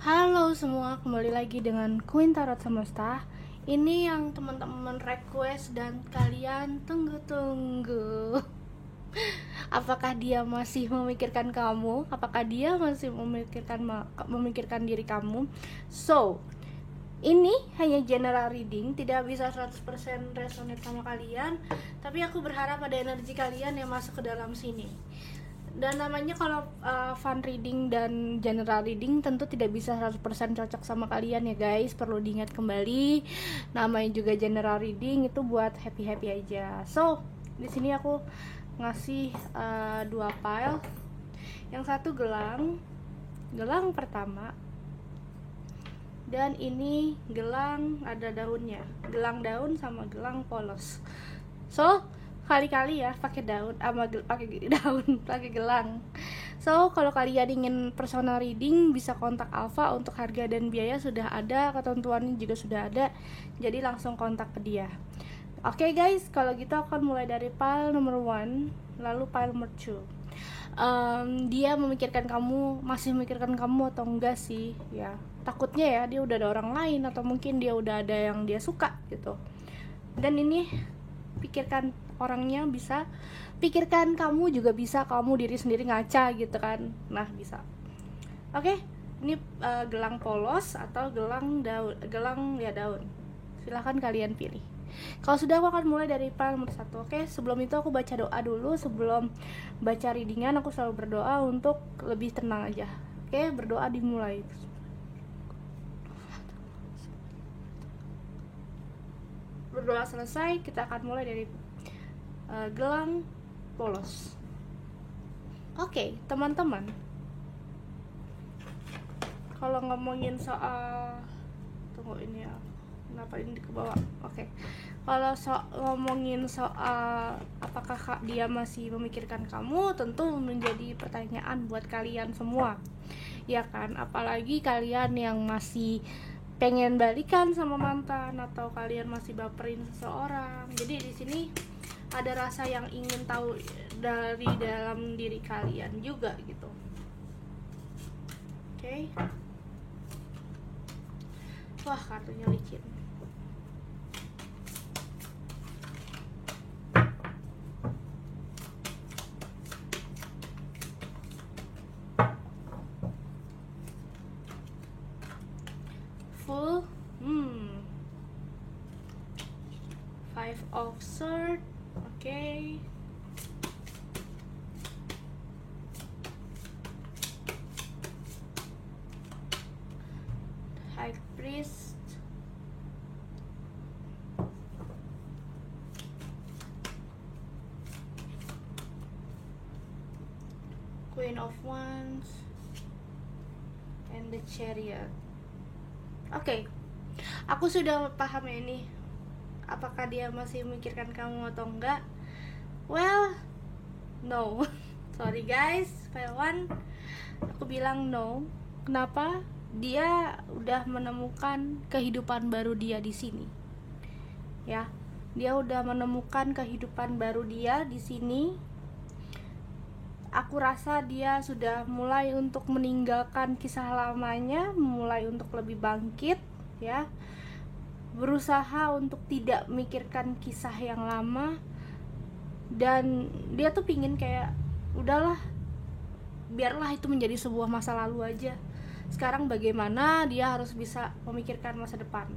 Halo semua, kembali lagi dengan Queen Tarot Semesta. Ini yang teman-teman request dan kalian tunggu-tunggu. Apakah dia masih memikirkan kamu? Apakah dia masih memikirkan diri kamu? So, ini hanya general reading, tidak bisa 100% resonate sama kalian, tapi aku berharap ada energi kalian yang masuk ke dalam sini. Dan namanya kalau fun reading dan general reading tentu tidak bisa 100% cocok sama kalian ya guys. Perlu diingat kembali, namanya juga general reading itu buat happy-happy aja. So, di sini aku ngasih 2 pile. Yang satu gelang pertama. Dan ini gelang ada daunnya. Gelang daun sama gelang polos. So, kali-kali ya pakai daun pakai gelang. So kalau kalian ingin personal reading bisa kontak Alfa. Untuk harga dan biaya sudah ada, ketentuannya juga sudah ada, jadi langsung kontak ke dia. Oke guys, kalau gitu akan mulai dari pile nomor 1 lalu pile nomor 2. Dia masih memikirkan kamu atau enggak sih ya, takutnya ya dia udah ada orang lain atau mungkin dia udah ada yang dia suka gitu. Dan ini pikirkan orangnya bisa, pikirkan kamu juga bisa, kamu diri sendiri ngaca gitu kan, nah bisa. Oke, ini gelang polos atau gelang daun, silahkan kalian pilih. Kalau sudah, aku akan mulai dari pile nomor 1. Oke, sebelum itu aku baca doa dulu. Sebelum baca readingan aku selalu berdoa untuk lebih tenang aja. Oke, berdoa dimulai. Berdoa selesai, kita akan mulai dari gelang polos. Oke, teman-teman, kalau ngomongin soal ini ya, kenapa ini ke bawah? Oke. Kalau ngomongin soal apakah dia masih memikirkan kamu, tentu menjadi pertanyaan buat kalian semua. Ya kan, apalagi kalian yang masih pengen balikan sama mantan atau kalian masih baperin seseorang. Jadi di sini ada rasa yang ingin tahu dari dalam diri kalian juga gitu. Oke. Wah, kartunya licin. Full. 5 of Swords. Oke. High Priest. Queen of Wands and the Chariot. Oke. Aku sudah paham ya ini. Apakah dia masih memikirkan kamu atau enggak? Well, no. Sorry guys, file 1 aku bilang no. Kenapa? Dia udah menemukan kehidupan baru dia di sini. Ya, dia udah menemukan kehidupan baru dia di sini. Aku rasa dia sudah mulai untuk meninggalkan kisah lamanya, mulai untuk lebih bangkit, ya. Berusaha untuk tidak memikirkan kisah yang lama. Dan dia tuh pingin kayak udahlah, biarlah itu menjadi sebuah masa lalu aja. Sekarang bagaimana dia harus bisa memikirkan masa depan.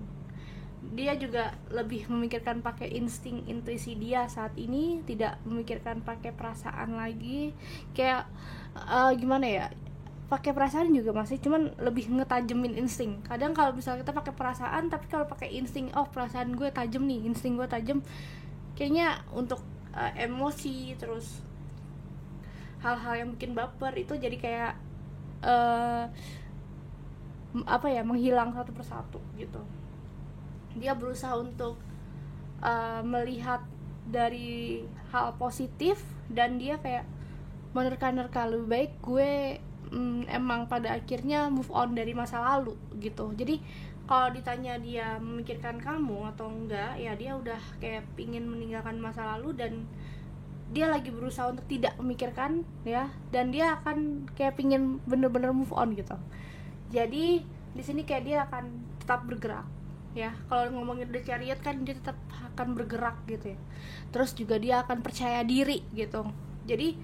Dia juga lebih memikirkan pakai insting intuisi dia saat ini, tidak memikirkan pakai perasaan lagi. Kayak gimana ya, pakai perasaan juga masih, cuman lebih ngetajemin insting. Kadang kalau misalnya kita pakai perasaan tapi kalau pakai insting, oh perasaan gue tajem nih, insting gue tajem, kayaknya untuk emosi terus hal-hal yang bikin baper itu jadi kayak menghilang satu persatu gitu. Dia berusaha untuk melihat dari hal positif dan dia kayak menerka-nerka, lebih baik gue emang pada akhirnya move on dari masa lalu gitu. Jadi kalau ditanya dia memikirkan kamu atau enggak, ya dia udah kayak pingin meninggalkan masa lalu dan dia lagi berusaha untuk tidak memikirkan ya, dan dia akan kayak pingin bener-bener move on gitu. Jadi di sini kayak dia akan tetap bergerak ya. Kalau ngomongin The Chariot kan dia tetap akan bergerak gitu ya. Terus juga dia akan percaya diri gitu. Jadi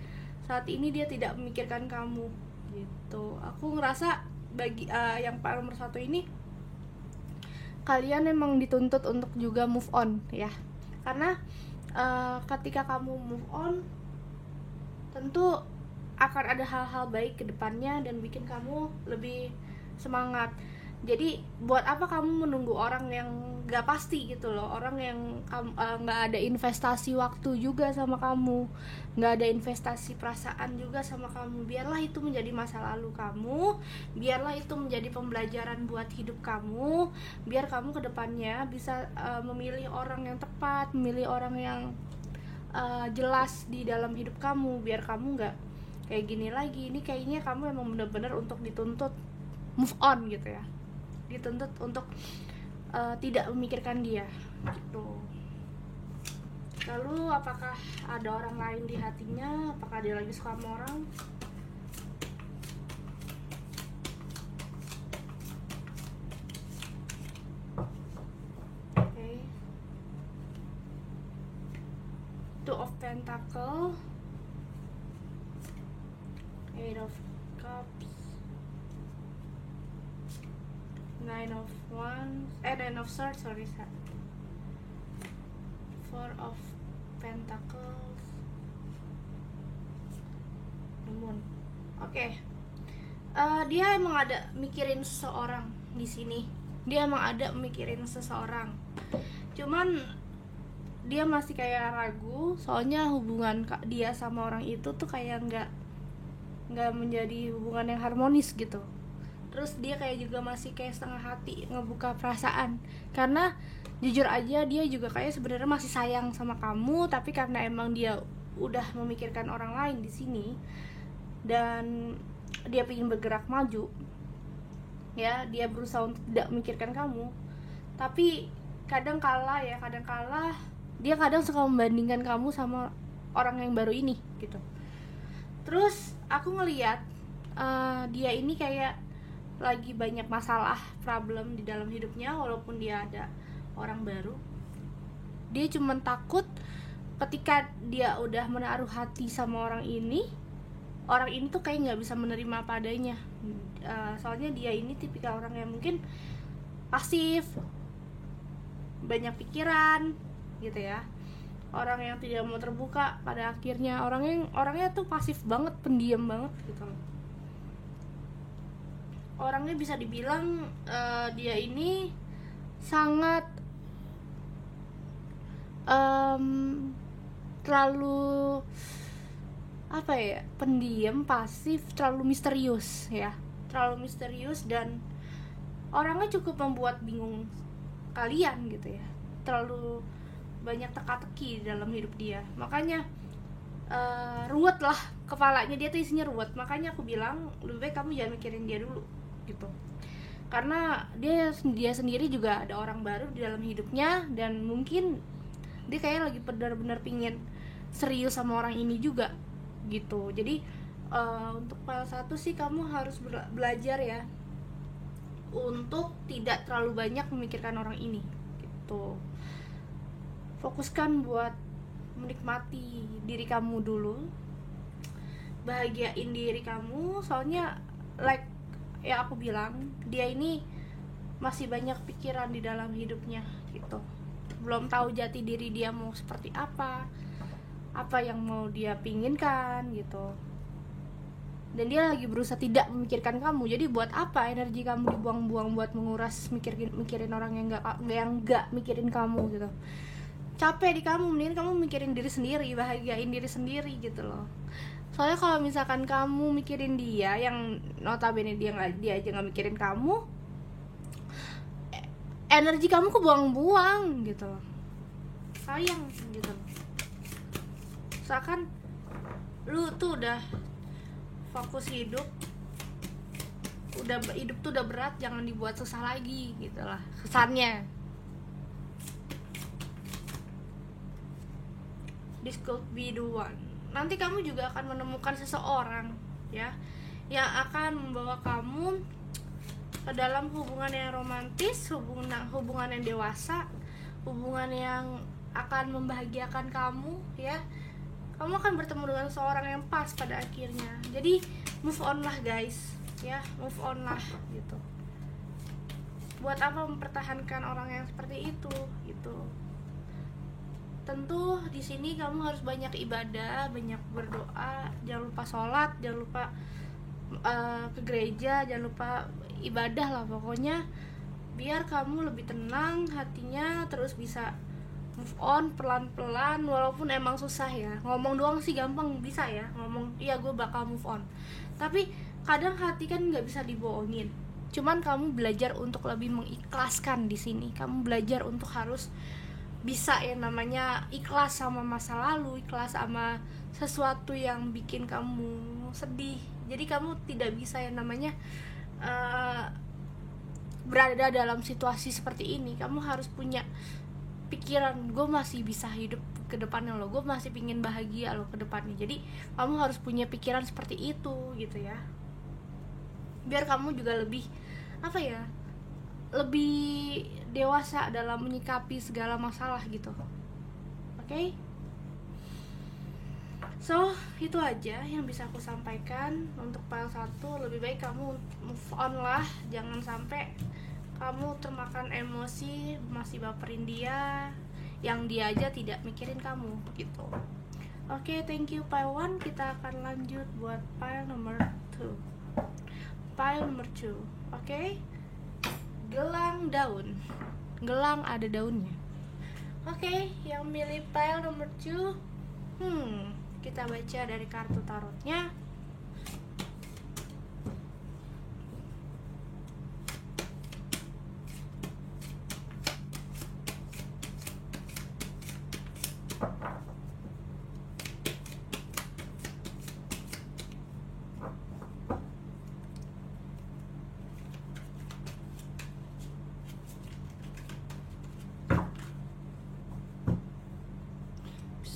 saat ini dia tidak memikirkan kamu gitu. Aku ngerasa bagi yang nomor satu ini, kalian emang dituntut untuk juga move on ya. Karena ketika kamu move on, tentu akan ada hal-hal baik ke depannya dan bikin kamu lebih semangat. Jadi buat apa kamu menunggu orang yang gak pasti gitu loh, orang yang gak ada investasi waktu juga sama kamu, gak ada investasi perasaan juga sama kamu. Biarlah itu menjadi masa lalu kamu, biarlah itu menjadi pembelajaran buat hidup kamu, biar kamu ke depannya bisa memilih orang yang tepat, memilih orang yang jelas di dalam hidup kamu, biar kamu gak kayak gini lagi. Ini kayaknya kamu emang bener-bener untuk dituntut move on gitu ya, dituntut untuk tidak memikirkan dia gitu. Lalu apakah ada orang lain di hatinya, apakah dia lagi suka sama orang? Okay. Two of Pentacle, Eight of Cups, Nine of Swords, Four of Pentacles, The Moon. Oke. Dia emang ada mikirin seseorang di sini. Dia emang ada mikirin seseorang. Cuman dia masih kayak ragu, soalnya hubungan dia sama orang itu tuh kayak nggak menjadi hubungan yang harmonis gitu. Terus dia kayak juga masih kayak setengah hati ngebuka perasaan, karena jujur aja dia juga kayak sebenarnya masih sayang sama kamu, tapi karena emang dia udah memikirkan orang lain di sini dan dia pengen bergerak maju ya, dia berusaha untuk tidak memikirkan kamu. Tapi kadang kala dia kadang suka membandingkan kamu sama orang yang baru ini gitu. Terus aku ngeliat dia ini kayak lagi banyak masalah, problem di dalam hidupnya. Walaupun dia ada orang baru, dia cuma takut ketika dia udah menaruh hati sama orang ini tuh kayak nggak bisa menerima apa adanya. Soalnya dia ini tipikal orang yang mungkin pasif, banyak pikiran gitu ya, orang yang tidak mau terbuka pada akhirnya, orangnya tuh pasif banget, pendiam banget gitu. Orangnya bisa dibilang dia ini sangat terlalu apa ya, pendiam, pasif, terlalu misterius ya, terlalu misterius, dan orangnya cukup membuat bingung kalian gitu ya. Terlalu banyak teka-teki di dalam hidup dia, makanya ruwet lah kepalanya, dia tuh isinya ruwet. Makanya aku bilang lebih baik kamu jangan mikirin dia dulu gitu, karena dia sendiri juga ada orang baru di dalam hidupnya, dan mungkin dia kayak lagi benar-benar pingin serius sama orang ini juga gitu. Jadi untuk file 1 sih kamu harus belajar ya untuk tidak terlalu banyak memikirkan orang ini gitu. Fokuskan buat menikmati diri kamu dulu, bahagiain diri kamu. Soalnya like ya aku bilang, dia ini masih banyak pikiran di dalam hidupnya gitu, belum tahu jati diri dia mau seperti apa yang mau dia pinginkan gitu. Dan dia lagi berusaha tidak memikirkan kamu. Jadi buat apa energi kamu dibuang-buang buat menguras mikirin orang yang nggak mikirin kamu gitu. Capek di kamu, mendingan kamu mikirin diri sendiri, bahagiain diri sendiri gitu loh. Soalnya kalau misalkan kamu mikirin dia, yang notabene dia aja nggak mikirin kamu, energi kamu kebuang-buang gitu loh. Sayang gitu. Misalkan lu tuh udah fokus hidup tuh udah berat, jangan dibuat susah lagi gitu lah kesannya. This could be the one. Nanti kamu juga akan menemukan seseorang ya, yang akan membawa kamu dalam hubungan yang romantis, hubungan yang dewasa, hubungan yang akan membahagiakan kamu, ya, kamu akan bertemu dengan seorang yang pas pada akhirnya. Jadi move on lah guys, ya, move on lah gitu. Buat apa mempertahankan orang yang seperti itu gitu. Tentu di sini kamu harus banyak ibadah, banyak berdoa, jangan lupa sholat, jangan lupa ke gereja, jangan lupa ibadah lah pokoknya, biar kamu lebih tenang hatinya, terus bisa move on pelan-pelan. Walaupun emang susah ya, ngomong doang sih gampang, bisa ya ngomong iya gue bakal move on, tapi kadang hati kan nggak bisa dibohongin. Cuman kamu belajar untuk lebih mengikhlaskan di sini. Kamu belajar untuk harus bisa yang namanya ikhlas sama masa lalu, ikhlas sama sesuatu yang bikin kamu sedih. Jadi kamu tidak bisa yang namanya berada dalam situasi seperti ini. Kamu harus punya pikiran, gue masih bisa hidup ke depannya loh, gue masih pingin bahagia loh ke depannya. Jadi kamu harus punya pikiran seperti itu gitu ya, biar kamu juga lebih lebih dewasa dalam menyikapi segala masalah gitu. Oke? So, itu aja yang bisa aku sampaikan untuk file 1. Lebih baik kamu move on lah, jangan sampai kamu termakan emosi, masih baperin dia, yang dia aja tidak mikirin kamu gitu. Oke, thank you file 1. Kita akan lanjut buat file nomor 2. File nomor 2. Oke? Gelang daun. Gelang ada daunnya. Oke, yang milih file nomor 2. Kita baca dari kartu tarotnya.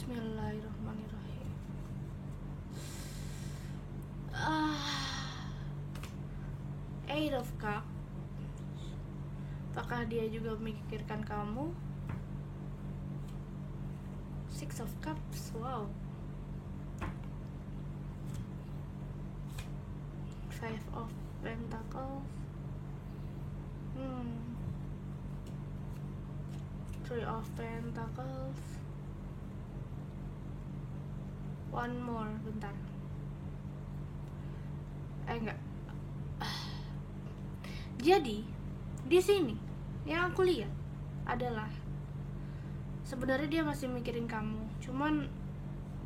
Bismillahirrahmanirrahim. Eight of Cups. Apakah dia juga memikirkan kamu? Six of Cups. Wow. Five of Pentacles. Three of Pentacles. One more, bentar. Enggak. Jadi di sini yang aku lihat adalah sebenarnya dia masih mikirin kamu. Cuman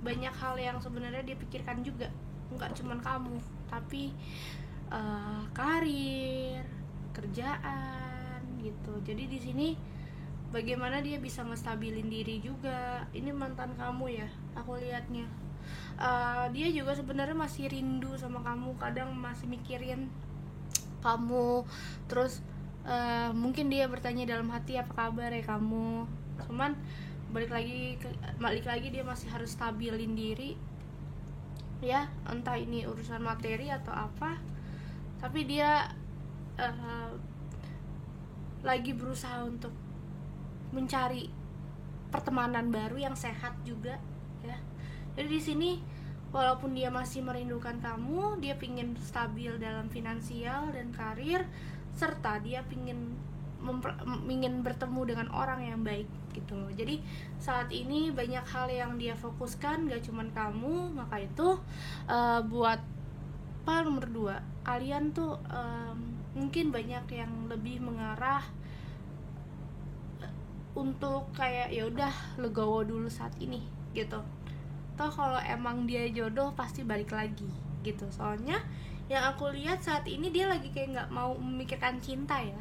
banyak hal yang sebenarnya dia pikirkan juga. Enggak cuman kamu, tapi karir, kerjaan gitu. Jadi di sini bagaimana dia bisa ngestabilin diri juga. Ini mantan kamu ya, aku lihatnya. Dia juga sebenarnya masih rindu sama kamu, kadang masih mikirin kamu. Terus mungkin dia bertanya dalam hati, apa kabar ya kamu. Cuman balik lagi dia masih harus stabilin diri ya, entah ini urusan materi atau apa. Tapi dia lagi berusaha untuk mencari pertemanan baru yang sehat juga ya. Jadi di sini walaupun dia masih merindukan kamu, dia pingin stabil dalam finansial dan karir, serta dia pingin bertemu dengan orang yang baik gitu loh. Jadi saat ini banyak hal yang dia fokuskan, gak cuman kamu. Maka itu buat file nomor 2, kalian tuh mungkin banyak yang lebih mengarah untuk kayak ya udah legowo dulu saat ini gitu. Toh kalau emang dia jodoh pasti balik lagi gitu. Soalnya yang aku lihat saat ini dia lagi kayak nggak mau memikirkan cinta ya.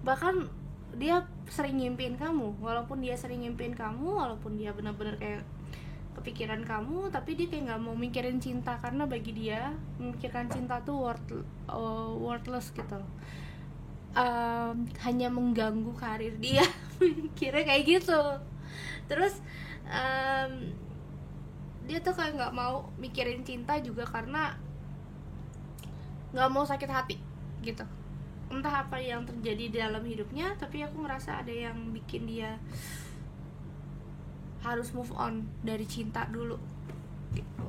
Bahkan dia sering nyimpin kamu. Walaupun dia sering nyimpin kamu, walaupun dia benar-benar kayak kepikiran kamu, tapi dia kayak nggak mau mikirin cinta. Karena bagi dia memikirkan cinta tuh worthless gitu. Hanya mengganggu karir dia. Kira kayak gitu. Terus dia tuh kayak nggak mau mikirin cinta juga karena nggak mau sakit hati gitu. Entah apa yang terjadi dalam hidupnya, tapi aku ngerasa ada yang bikin dia harus move on dari cinta dulu gitu.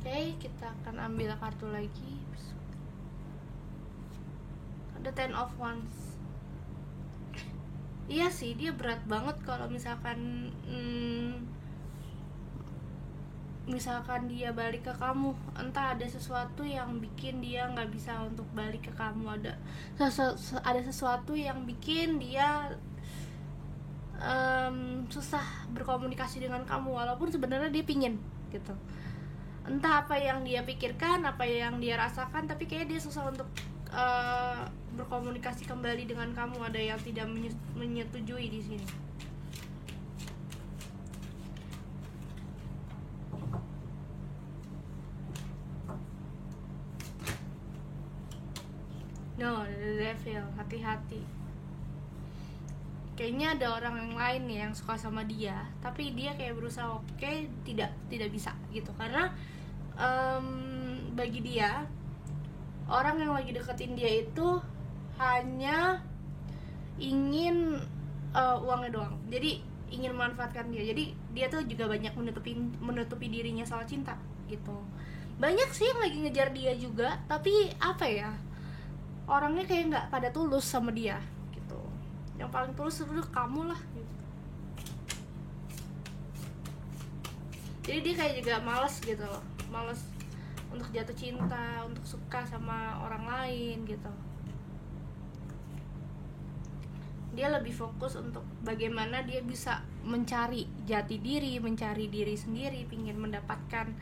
Oke, kita akan ambil kartu lagi. Ada Ten of Wands. Iya sih, dia berat banget kalau misalkan misalkan dia balik ke kamu. Entah ada sesuatu yang bikin dia nggak bisa untuk balik ke kamu. Ada sesuatu yang bikin dia susah berkomunikasi dengan kamu, walaupun sebenarnya dia pingin gitu. Entah apa yang dia pikirkan, apa yang dia rasakan, tapi kayaknya dia susah untuk berkomunikasi kembali dengan kamu. Ada yang tidak menyetujui di sini. No, the devil, hati-hati. Kayaknya ada orang yang lain nih yang suka sama dia, tapi dia kayak berusaha tidak bisa gitu. Karena bagi dia, orang yang lagi deketin dia itu hanya ingin uangnya doang. Jadi ingin memanfaatkan dia. Jadi dia tuh juga banyak menutupi dirinya soal cinta gitu. Banyak sih yang lagi ngejar dia juga, tapi apa ya, orangnya kayak nggak pada tulus sama dia gitu. Yang paling tulus itu kamu lah gitu. Jadi dia kayak juga males gitu loh, males untuk jatuh cinta, untuk suka sama orang lain gitu. Dia lebih fokus untuk bagaimana dia bisa mencari jati diri, mencari diri sendiri, pingin mendapatkan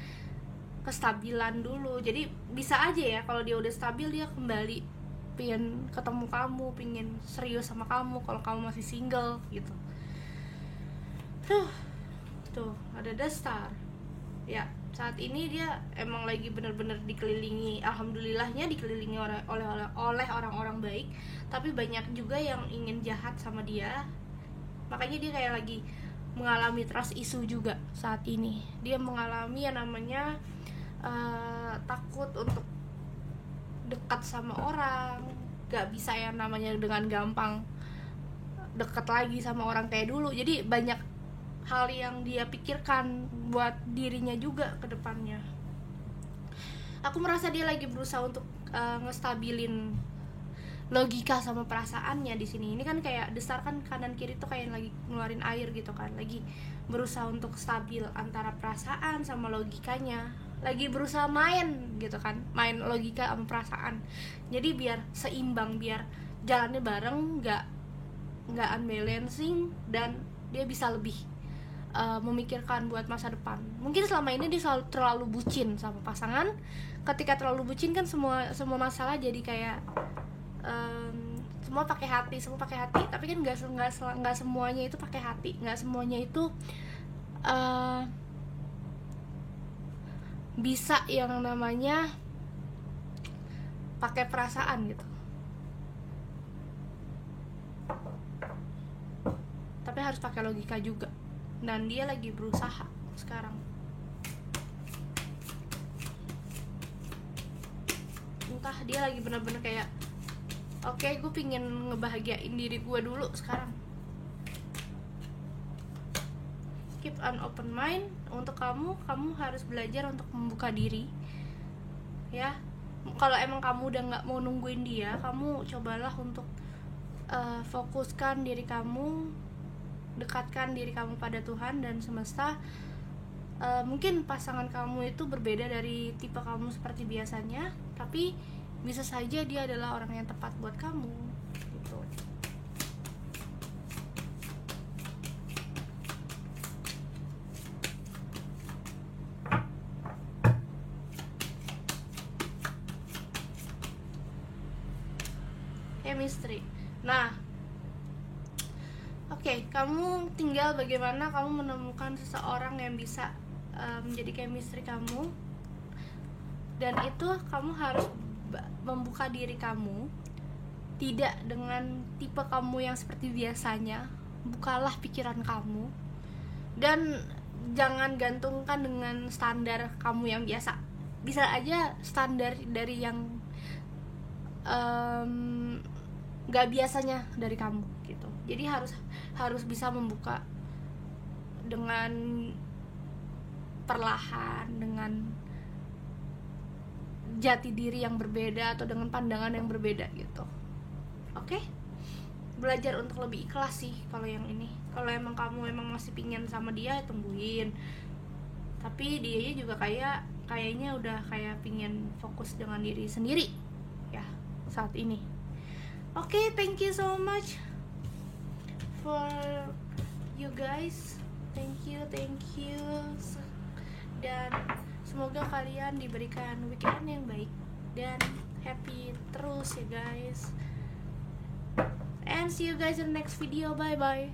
kestabilan dulu. Jadi bisa aja ya kalau dia udah stabil, dia kembali pingin ketemu kamu, pingin serius sama kamu kalau kamu masih single gitu. Tuh ada The Star ya. Saat ini dia emang lagi bener-bener dikelilingi, alhamdulillahnya dikelilingi oleh orang-orang baik, tapi banyak juga yang ingin jahat sama dia. Makanya dia kayak lagi mengalami trust issue juga saat ini. Dia mengalami yang namanya takut untuk dekat sama orang, gak bisa yang namanya dengan gampang dekat lagi sama orang kayak dulu. Jadi banyak hal yang dia pikirkan buat dirinya juga ke depannya. Aku merasa dia lagi berusaha untuk ngestabilin logika sama perasaannya di sini. Ini kan kayak The Star kan kanan kiri tuh kayak lagi ngeluarin air gitu kan. Lagi berusaha untuk stabil antara perasaan sama logikanya. Lagi berusaha main gitu kan, main logika sama perasaan. Jadi biar seimbang, biar jalannya bareng, nggak unbalancing, dan dia bisa lebih memikirkan buat masa depan. Mungkin selama ini dia selalu terlalu bucin sama pasangan. Ketika terlalu bucin kan semua masalah jadi kayak semua pakai hati. Tapi kan nggak semuanya itu pakai hati, nggak semuanya itu bisa yang namanya pakai perasaan gitu. Tapi harus pakai logika juga. Dan dia lagi berusaha sekarang. Entah dia lagi bener-bener kayak oke, gue pingin ngebahagiain diri gue dulu sekarang. Keep an open mind. Untuk kamu harus belajar untuk membuka diri ya. Kalau emang kamu udah gak mau nungguin dia, kamu cobalah untuk fokuskan diri kamu, dekatkan diri kamu pada Tuhan dan semesta. Mungkin pasangan kamu itu berbeda dari tipe kamu seperti biasanya, tapi bisa saja dia adalah orang yang tepat buat kamu gitu. Chemistry. Nah, oke, kamu tinggal bagaimana kamu menemukan seseorang yang bisa menjadi chemistry kamu. Dan itu kamu harus membuka diri kamu, tidak dengan tipe kamu yang seperti biasanya. Bukalah pikiran kamu dan jangan gantungkan dengan standar kamu yang biasa. Bisa aja standar dari yang gak biasanya dari kamu gitu. Jadi harus bisa membuka dengan perlahan, dengan jati diri yang berbeda atau dengan pandangan yang berbeda gitu. Oke? Belajar untuk lebih ikhlas sih kalau yang ini. Kalau emang kamu masih pingin sama dia, tungguin. Tapi dia juga kayaknya udah kayak pingin fokus dengan diri sendiri ya saat ini. Oke, thank you so much for you guys. Thank you. Dan semoga kalian diberikan weekend yang baik dan happy terus ya guys. And see you guys in the next video. Bye bye.